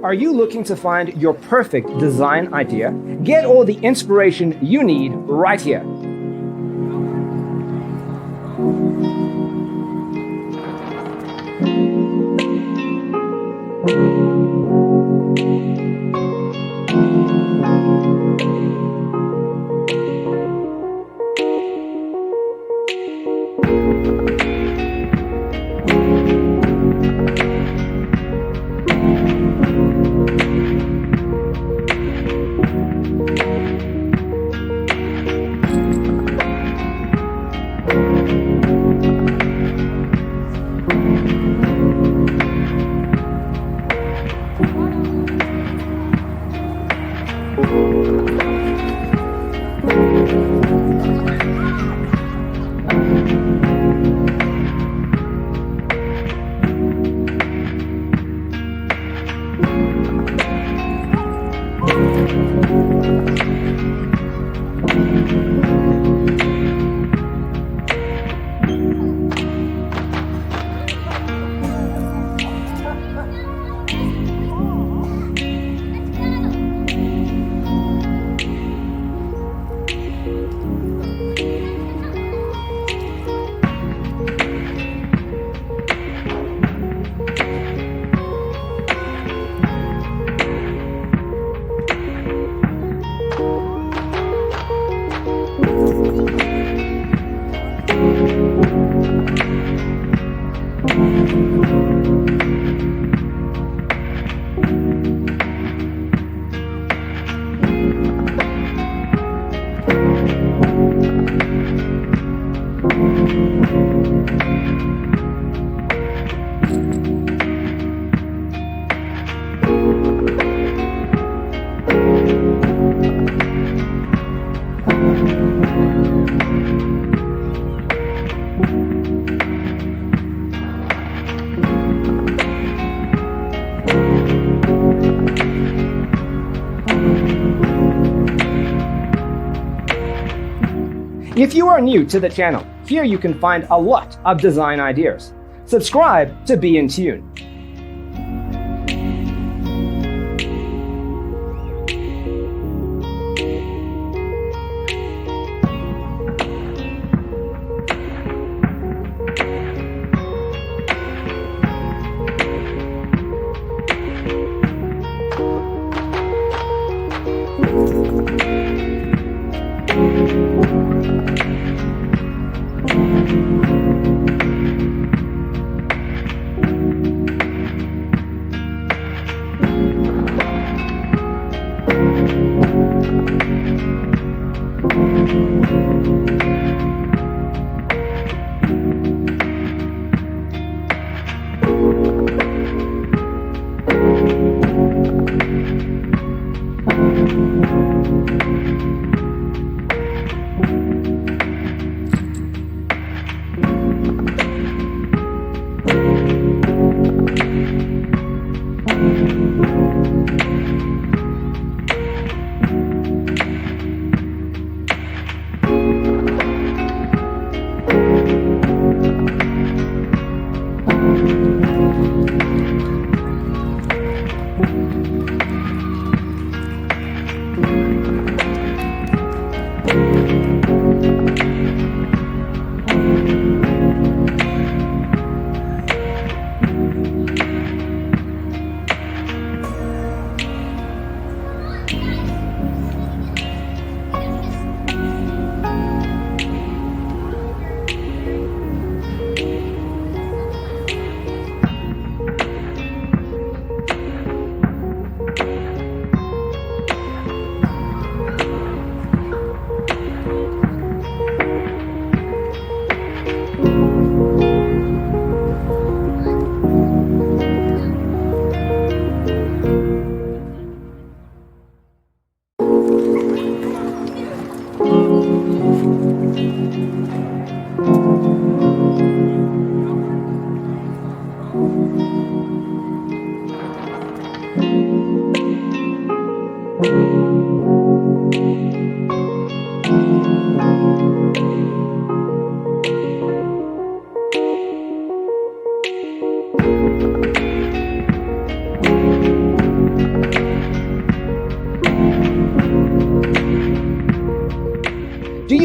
Are you looking to find your perfect design idea? Get all the inspiration you need right here. If you are new to the channel, here you can find a lot of design ideas. Subscribe to be in tune.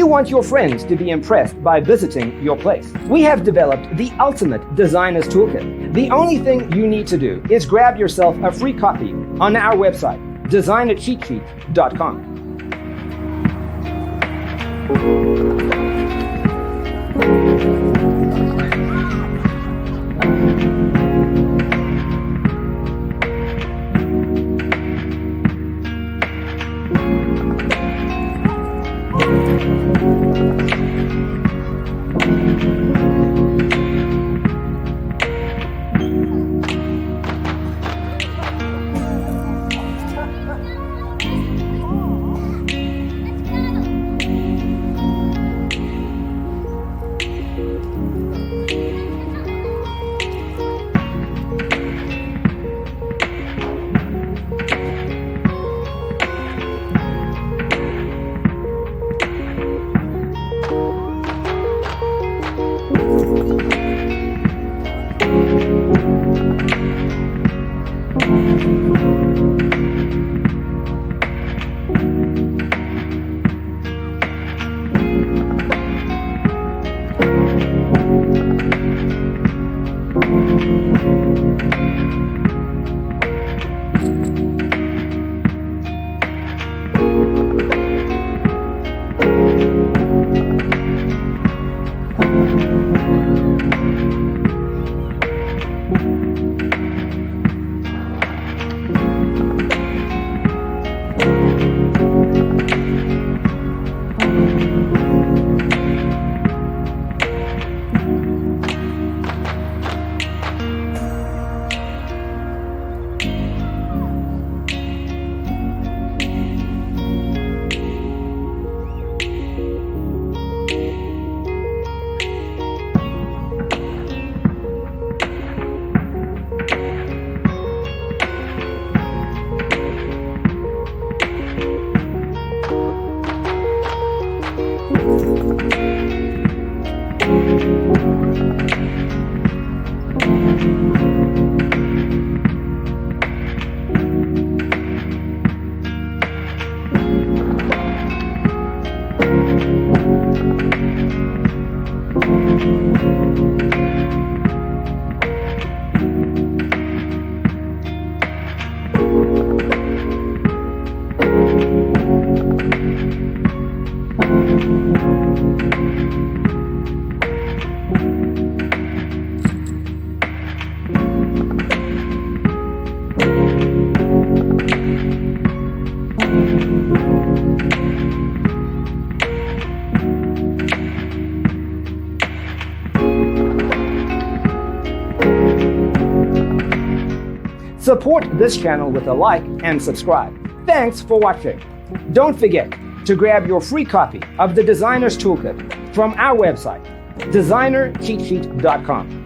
You want your friends to be impressed by visiting your place. We have developed the ultimate designer's toolkit. The only thing you need to do is grab yourself a free copy on our website, designercheatsheet.com. Support this channel with a like and subscribe. Thanks for watching. Don't forget to grab your free copy of the Designer's Toolkit from our website, designercheatsheet.com.